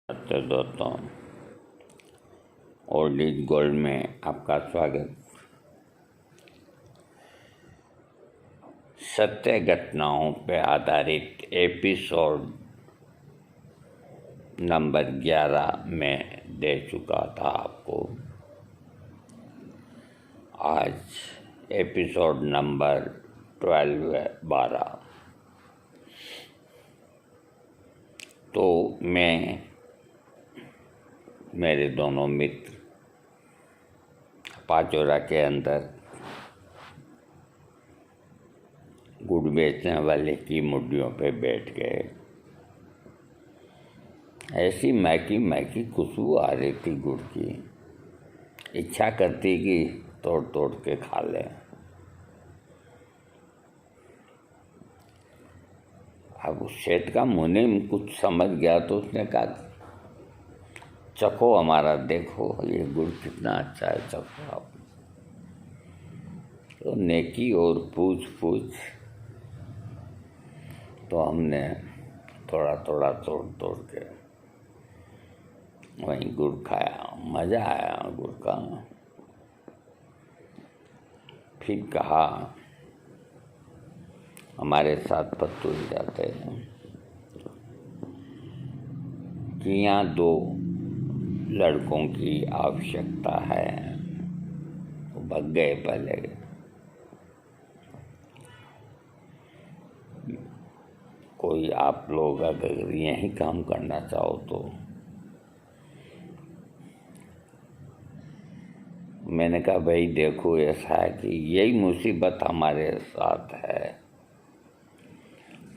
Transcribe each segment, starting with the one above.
तो दोस्तों, old is gold में आपका स्वागत। सत्य घटनाओं पर आधारित एपिसोड नंबर 11 में दे चुका था आपको। आज एपिसोड नंबर 12 तो मैं मेरे दोनों मित्र पाचोरा के अंदर गुड़ बेचने वाले की मुड्डियों पे बैठ गए। ऐसी मैकी खुशबू आ रही थी गुड़ की, इच्छा करती कि तोड़ तोड़ के खा लें। अब उस सेठ का मुंह में कुछ समझ गया तो उसने कहा, चखो हमारा, देखो ये गुड़ कितना अच्छा है, चखो आप। तो नेकी और पूछ तो हमने थोड़ा थोड़ा तोड़ के वहीं गुड़ खाया। मज़ा आया गुड़ का। फिर कहा, हमारे साथ पत्तू ही जाते हैं कि यहाँ 2 लड़कों की आवश्यकता है। वो भाग गए पहले। कोई आप लोग अगर यहीं काम करना चाहो तो। मैंने कहा, भाई देखो, ऐसा है कि यही मुसीबत हमारे साथ है।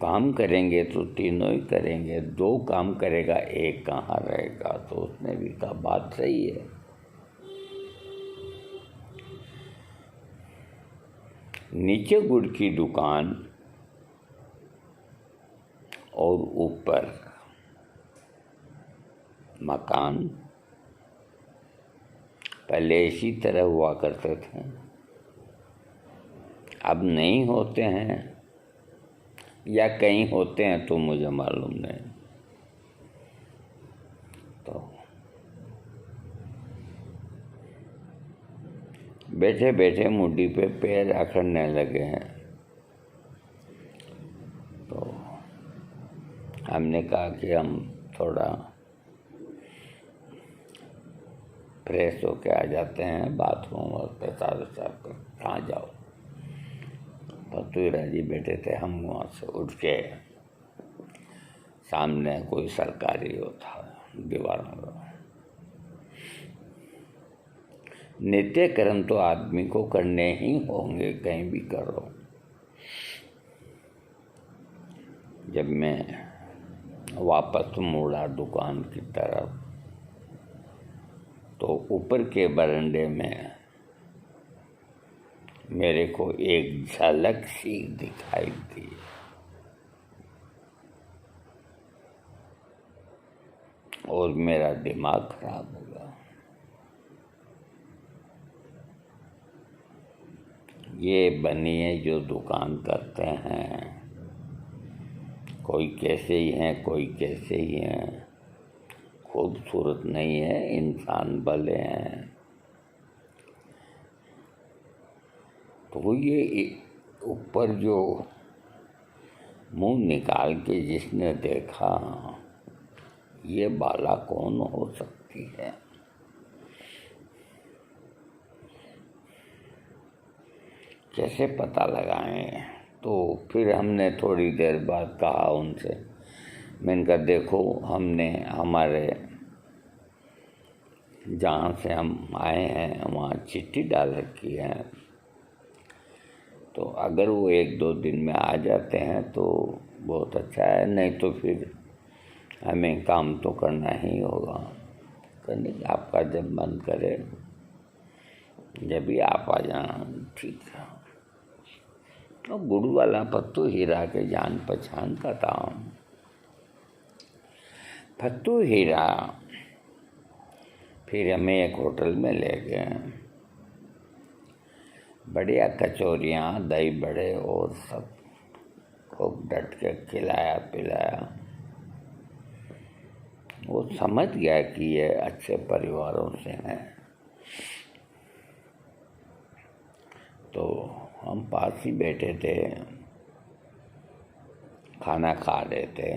काम करेंगे तो तीनों ही करेंगे, 2 काम करेगा, 1 कहाँ रहेगा। तो उसने भी कहा, बात सही है। नीचे गुड़ की दुकान और ऊपर मकान पहले इसी तरह हुआ करते थे, अब नहीं होते हैं, या कहीं होते हैं तो मुझे मालूम नहीं। तो बैठे बैठे मुड्डी पे पैर अखड़ने लगे हैं। तो हमने कहा कि हम थोड़ा फ्रेश होके आ जाते हैं, बाथरूम और पेशाब कर। कहाँ जाओ? पतुरा जी बैठे थे। हम वहाँ से उठ के, सामने कोई सरकारी होता दीवार में। नित्य कर्म तो आदमी को करने ही होंगे, कहीं भी करो। जब मैं वापस मुड़ा दुकान की तरफ तो ऊपर के बरंडे में मेरे को एक झलक सी दिखाई दी। और मेरा दिमाग खराब हो गया। ये बनिए जो दुकान करते हैं, कोई कैसे ही हैं, कोई कैसे ही हैं, खूबसूरत नहीं है, इंसान भले हैं। तो ये ऊपर जो मुंह निकाल के जिसने देखा, ये बाला कौन हो सकती है? कैसे पता लगाएं? तो फिर हमने थोड़ी देर बाद कहा उनसे, मैंने कहा, देखो, हमने हमारे जहाँ से हम आए हैं वहाँ चिट्ठी डाल रखी है। तो अगर वो 1-2 दिन में आ जाते हैं तो बहुत अच्छा है, नहीं तो फिर हमें काम तो करना ही होगा। करने आपका जब मन करे, जब भी आप आ जाना, ठीक है। तो गुड़ वाला पत्तू हीरा के जान पहचान का था। पत्तू हीरा फिर हमें एक होटल में ले गए। बढ़िया कचौरियाँ, दही बड़े और सब खूब डट के खिलाया पिलाया। वो समझ गया कि ये अच्छे परिवारों से हैं, तो हम पास ही बैठे थे, खाना खा रहे थे।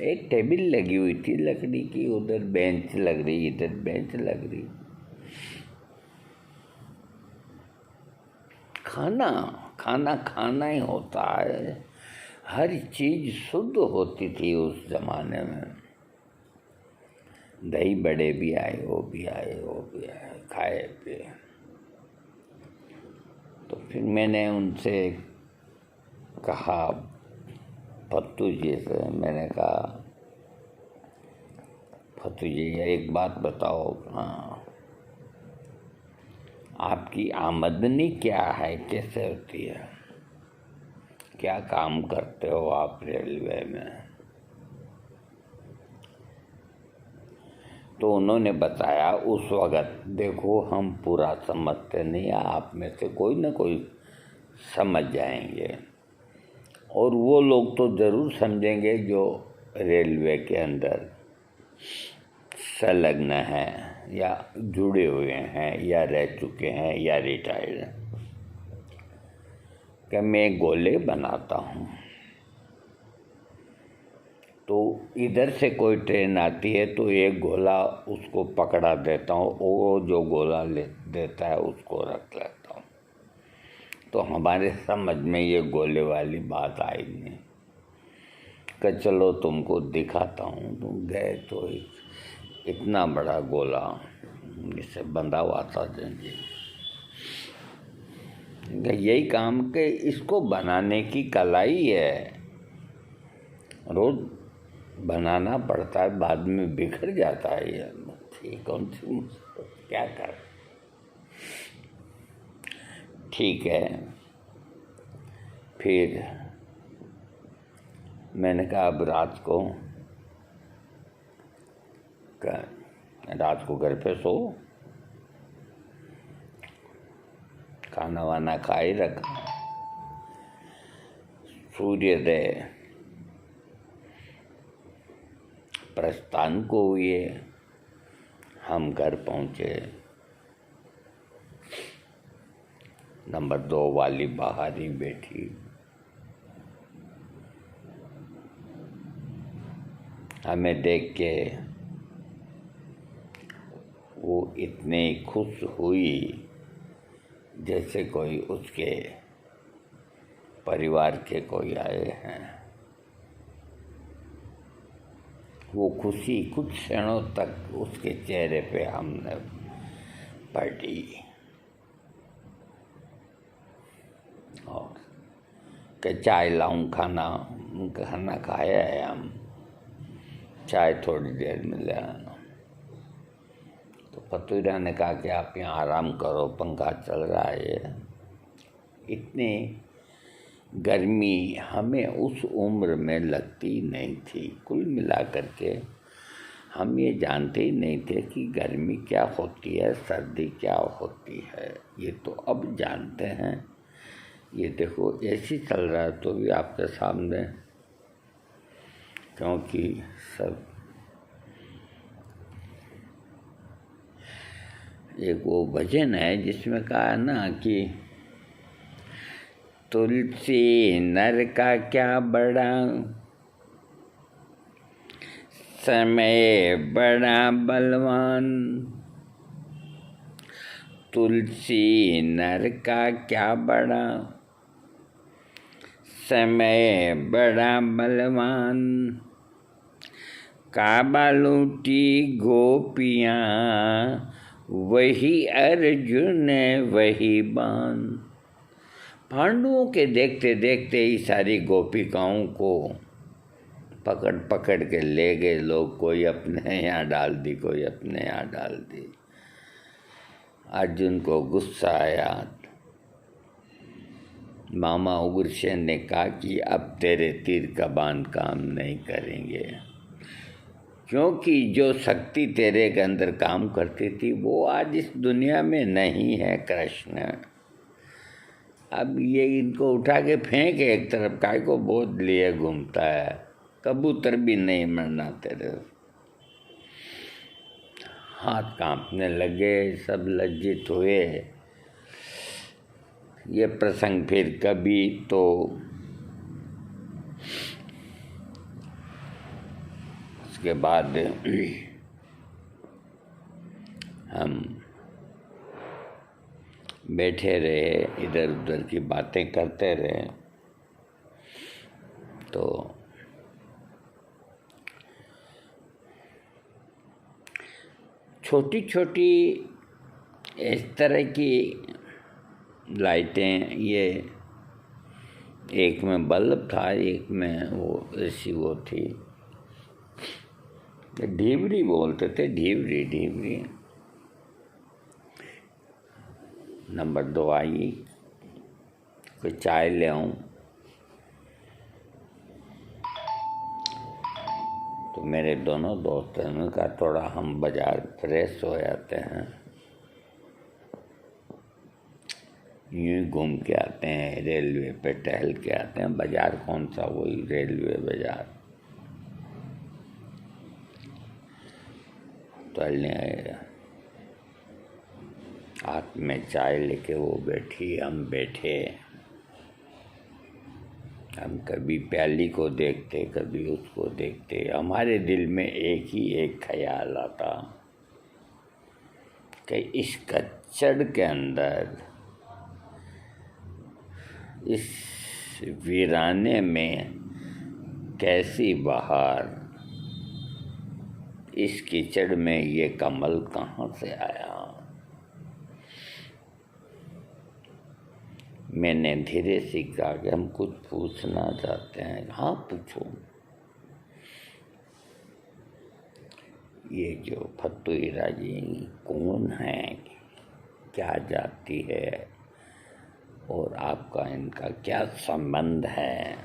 एक टेबल लगी हुई थी लकड़ी की, उधर बेंच लग रही, इधर बेंच लग रही। खाना खाना खाना ही होता है, हर चीज़ शुद्ध होती थी उस ज़माने में। दही बड़े भी आए, वो भी आए, खाए पिए। तो फिर मैंने उनसे कहा, फत्तू जी से मैंने कहा, फत्तू जी एक बात बताओ, हाँ, आपकी आमदनी क्या है, कैसे होती है, क्या काम करते हो आप रेलवे में? तो उन्होंने बताया उस वक़्त, देखो हम पूरा समझते नहीं, आप में से कोई ना कोई समझ जाएंगे, और वो लोग तो ज़रूर समझेंगे जो रेलवे के अंदर संलग्न हैं या जुड़े हुए हैं या रह चुके हैं या रिटायर्ड हैं, कि मैं गोले बनाता हूँ। तो इधर से कोई ट्रेन आती है तो एक गोला उसको पकड़ा देता हूँ, वो जो गोला ले देता है उसको रख लेता हूँ। तो हमारे समझ में ये गोले वाली बात आई नहीं, कि चलो तुमको दिखाता हूँ। तुम गए तो इतना बड़ा गोला जिससे बंधा हुआ था जंजीर, यही काम के इसको बनाने की कला ही है, रोज बनाना पड़ता है, बाद में बिखर जाता है ये। ठीक, कौन सी क्या कर, ठीक है। फिर मैंने कहा अब रात को घर पे सो, खाना वाना खा ही रखा। सूर्योदय प्रस्थान को हुए, हम घर पहुँचे। नंबर 2 वाली बाहर ही बैठी, हमें देख के वो इतनी खुश हुई जैसे कोई उसके परिवार के कोई आए हैं। वो खुशी कुछ क्षणों तक उसके चेहरे पे हमने पढ़ी, और कि चाय लाऊं, खाना खाया है, हम चाय थोड़ी देर में ले आना। तो फतूरा ने कहा कि आप यहाँ आराम करो, पंखा चल रहा है। इतनी गर्मी हमें उस उम्र में लगती नहीं थी। कुल मिलाकर के हम ये जानते ही नहीं थे कि गर्मी क्या होती है, सर्दी क्या होती है। ये तो अब जानते हैं। ये देखो ऐसी चल रहा है तो भी आपके सामने, क्योंकि सब एक वो भजन है जिसमें कहा है ना कि तुलसी नर का क्या बड़ा, समय बड़ा बलवान। तुलसी नर का क्या बड़ा, समय बड़ा बलवान। काबा लूटी गोपियाँ, वही अर्जुन वही बान। पांडवों के देखते देखते ही सारी गोपिकाओं को पकड़ पकड़ के ले गए लोग, कोई अपने यहाँ डाल दी, कोई अपने यहाँ डाल दी। अर्जुन को गुस्सा आया। मामा उग्रसेन ने कहा कि अब तेरे तीर कमान काम नहीं करेंगे, क्योंकि जो शक्ति तेरे के अंदर काम करती थी वो आज इस दुनिया में नहीं है कृष्ण। अब ये इनको उठा के फेंक एक तरफ, काय को बोझ लिए घूमता है, कबूतर भी नहीं मरना तेरे। हाथ कांपने लगे, सब लज्जित हुए। ये प्रसंग फिर कभी तो उसके बाद हम बैठे रहे, इधर उधर की बातें करते रहे। तो छोटी छोटी इस तरह की लाइटें, ये एक में बल्ब था, एक में वो ऐसी वो थी, ढीबरी बोलते थे, ढीबरी ढीबरी। नंबर 2 आई, कोई चाय ले आऊं? तो मेरे दोनों दोस्तों ने कहा थोड़ा हम बाजार फ्रेश हो जाते हैं, यूँ घूम के आते हैं, रेलवे पे टहल के आते हैं। बाजार कौन सा, वही रेलवे बाजार। टहलने आए, हाथ में चाय लेके वो बैठी, हम बैठे। हम कभी प्याली को देखते, कभी उसको देखते। हमारे दिल में एक ख्याल आता कि इस कच्चड़ के अंदर, इस वीराने में कैसी बहार, इस कीचड़ में ये कमल कहाँ से आया। मैंने धीरे से कहा कि हम कुछ पूछना चाहते हैं। हाँ पूछो। ये जो फत्तू हीरा जी कौन है, क्या जाति है, और आपका इनका क्या संबंध है?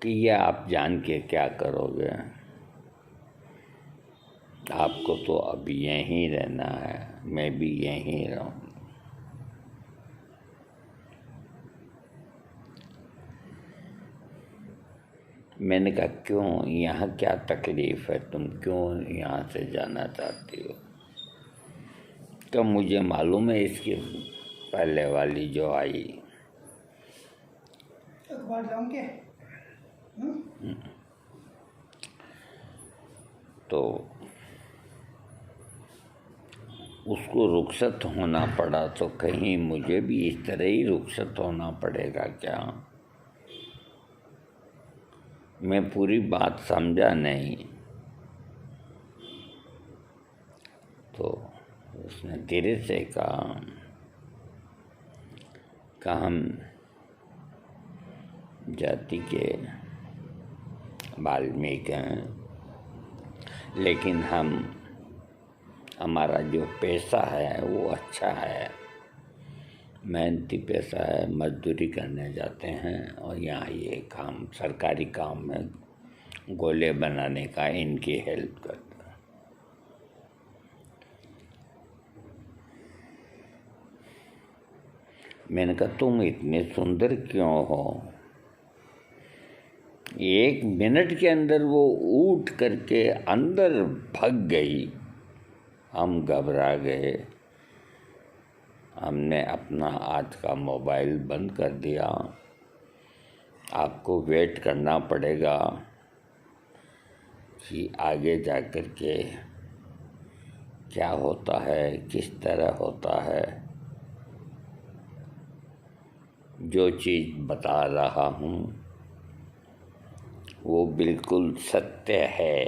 कि ये आप जान के क्या करोगे? आपको तो अब यहीं रहना है, मैं भी यहीं रहूँ। मैंने कहा क्यों, यहाँ क्या तकलीफ है, तुम क्यों यहाँ से जाना चाहती हो? तो मुझे मालूम है इसकी पहले वाली जो आई। अखबार लाऊं क्या? तो उसको रुखसत होना पड़ा, तो कहीं मुझे भी इस तरह ही रुखसत होना पड़ेगा क्या? मैं पूरी बात समझा नहीं। तो उसने धीरे से कहा हम जाति के वाल्मीकि हैं, लेकिन हमारा जो पैसा है वो अच्छा है, मेहनती पैसा है, मजदूरी करने जाते हैं। और यहाँ ये काम, सरकारी काम में गोले बनाने का इनकी हेल्प करता। मैंने कहा तुम इतने सुंदर क्यों हो? 1 मिनट के अंदर वो उठ करके अंदर भाग गई। हम घबरा गए। हमने अपना आज का मोबाइल बंद कर दिया। आपको वेट करना पड़ेगा कि आगे जा कर के क्या होता है, किस तरह होता है। जो चीज़ बता रहा हूँ वो बिल्कुल सत्य है।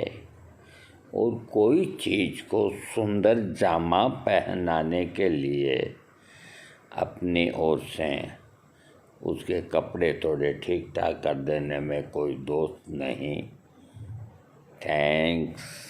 और कोई चीज़ को सुंदर जामा पहनाने के लिए अपनी ओर से उसके कपड़े थोड़े ठीक ठाक कर देने में कोई दोष नहीं। थैंक्स।